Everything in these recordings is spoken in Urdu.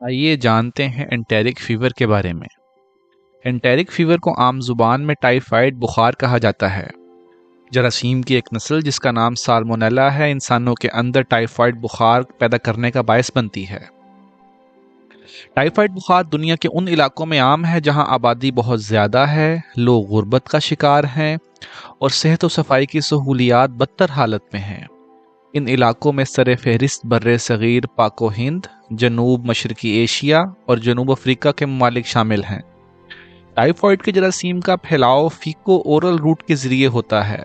آئیے جانتے ہیں انٹیرک فیور کے بارے میں۔ انٹیرک فیور کو عام زبان میں ٹائیفائڈ بخار کہا جاتا ہے۔ جراثیم کی ایک نسل جس کا نام سالمونیلا ہے انسانوں کے اندر ٹائیفائڈ بخار پیدا کرنے کا باعث بنتی ہے۔ ٹائیفائڈ بخار دنیا کے ان علاقوں میں عام ہے جہاں آبادی بہت زیادہ ہے، لوگ غربت کا شکار ہیں اور صحت و صفائی کی سہولیات بدتر حالت میں ہیں۔ ان علاقوں میں سر فہرست بر صغیر پاک و ہند، جنوب مشرقی ایشیا اور جنوب افریقہ کے ممالک شامل ہیں۔ ٹائیفائڈ کے جراثیم کا پھیلاؤ فیکو اورل روٹ کے ذریعے ہوتا ہے،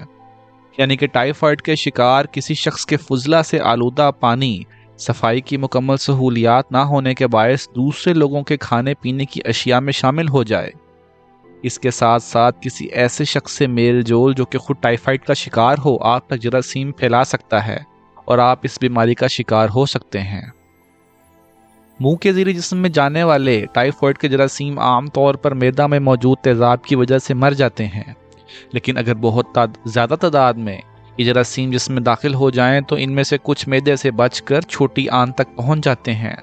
یعنی کہ ٹائیفائڈ کے شکار کسی شخص کے فضلہ سے آلودہ پانی، صفائی کی مکمل سہولیات نہ ہونے کے باعث دوسرے لوگوں کے کھانے پینے کی اشیاء میں شامل ہو جائے۔ اس کے ساتھ ساتھ کسی ایسے شخص سے میل جول جو کہ خود ٹائیفائڈ کا شکار ہو آپ تک جراثیم پھیلا سکتا ہے اور آپ اس بیماری کا شکار ہو سکتے ہیں۔ منہ کے ذریعے جسم میں جانے والے ٹائیفائڈ کے جراثیم عام طور پر معدہ میں موجود تیزاب کی وجہ سے مر جاتے ہیں، لیکن اگر بہت زیادہ تعداد میں یہ جراثیم جسم میں داخل ہو جائیں تو ان میں سے کچھ معدے سے بچ کر چھوٹی آنت تک پہنچ جاتے ہیں۔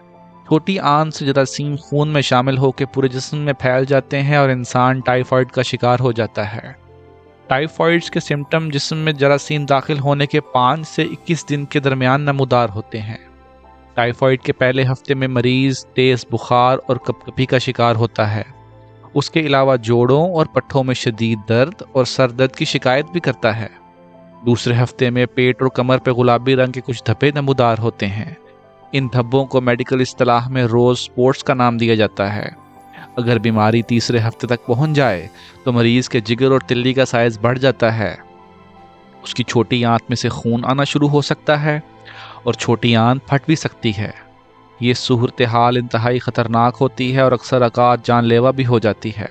چھوٹی آنت سے جراثیم خون میں شامل ہو کے پورے جسم میں پھیل جاتے ہیں اور انسان ٹائیفائڈ کا شکار ہو جاتا ہے۔ ٹائیفائڈ کے سمٹم جسم میں جراثیم داخل ہونے کے 5 سے 21 دن کے درمیان نمودار ہوتے ہیں۔ ٹائیفائڈ کے پہلے ہفتے میں مریض تیز بخار اور کپکپی کا شکار ہوتا ہے۔ اس کے علاوہ جوڑوں اور پٹھوں میں شدید درد اور سر درد کی شکایت بھی کرتا ہے۔ دوسرے ہفتے میں پیٹ اور کمر پہ گلابی رنگ کے کچھ دھبے نمودار ہوتے ہیں۔ ان دھبوں کو میڈیکل اصطلاح میں روز سپوٹس کا نام دیا جاتا ہے۔ اگر بیماری تیسرے ہفتے تک پہنچ جائے تو مریض کے جگر اور تلی کا سائز بڑھ جاتا ہے، اس کی چھوٹی آنت میں سے خون آنا شروع ہو سکتا ہے اور چھوٹی آنت پھٹ بھی سکتی ہے۔ یہ صورتحال انتہائی خطرناک ہوتی ہے اور اکثر اوقات جان لیوا بھی ہو جاتی ہے۔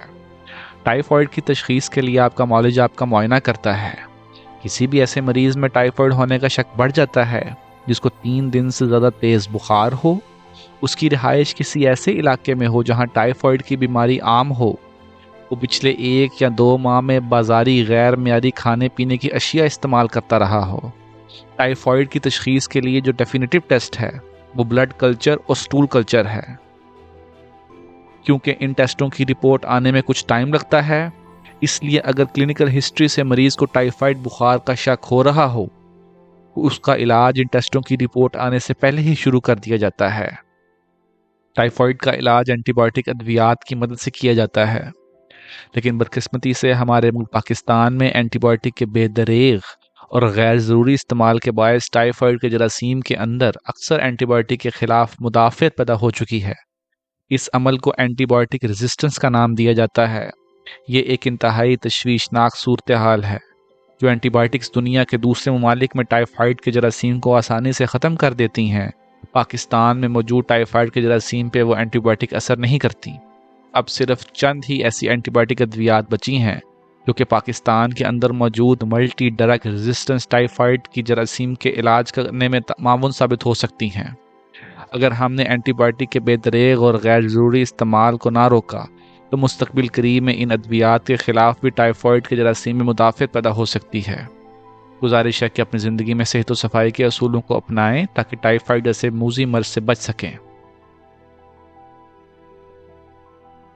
ٹائیفائڈ کی تشخیص کے لیے آپ کا معالج آپ کا معائنہ کرتا ہے۔ کسی بھی ایسے مریض میں ٹائیفائڈ ہونے کا شک بڑھ جاتا ہے جس کو 3 دن سے زیادہ تیز بخار ہو، اس کی رہائش کسی ایسے علاقے میں ہو جہاں ٹائیفائڈ کی بیماری عام ہو، وہ پچھلے 1 یا 2 ماہ میں بازاری غیر معیاری کھانے پینے کی اشیاء استعمال کرتا رہا ہو۔ ٹائیفائڈ کی تشخیص کے لیے جو ڈیفینیٹیو ٹیسٹ ہے وہ بلڈ کلچر اور سٹول کلچر ہے۔ کیونکہ ان ٹیسٹوں کی رپورٹ آنے میں کچھ ٹائم لگتا ہے، اس لیے اگر کلینکل ہسٹری سے مریض کو ٹائیفائڈ بخار کا شک ہو رہا ہو، اس کا علاج ان ٹیسٹوں کی رپورٹ آنے سے پہلے ہی شروع کر دیا جاتا ہے۔ ٹائیفائڈ کا علاج اینٹی بائیوٹک ادویات کی مدد سے کیا جاتا ہے، لیکن بدقسمتی سے ہمارے ملک پاکستان میں اینٹی بائیوٹک کے بے دریغ اور غیر ضروری استعمال کے باعث ٹائیفائڈ کے جراثیم کے اندر اکثر اینٹی بائیوٹک کے خلاف مدافعت پیدا ہو چکی ہے۔ اس عمل کو اینٹی بائیوٹک ریزسٹنس کا نام دیا جاتا ہے۔ یہ ایک انتہائی تشویشناک صورتحال ہے جو اینٹی بائیوٹکس دنیا کے دوسرے ممالک میں ٹائیفائڈ کے جراثیم کو آسانی سے ختم کر دیتی ہیں۔ پاکستان میں موجود ٹائیفائڈ کے جراثیم پہ وہ اینٹی بائیوٹک اثر نہیں کرتی۔ اب صرف چند ہی ایسی اینٹی بائیوٹک ادویات بچی ہیں جو کہ پاکستان کے اندر موجود ملٹی ڈرگ ریزسٹنس ٹائیفائڈ کی جراثیم کے علاج کرنے میں معاون ثابت ہو سکتی ہیں۔ اگر ہم نے اینٹی بائیوٹک کے بے دریغ اور غیر ضروری استعمال کو نہ روکا تو مستقبل قریب میں ان ادویات کے خلاف بھی ٹائیفائڈ کے جراثیم میں مدافعت پیدا ہو سکتی ہے۔ گزارش ہے کہ اپنی زندگی میں صحت و صفائی کے اصولوں کو اپنائیں تاکہ ٹائیفائڈ جیسے موذی مرض سے بچ سکیں۔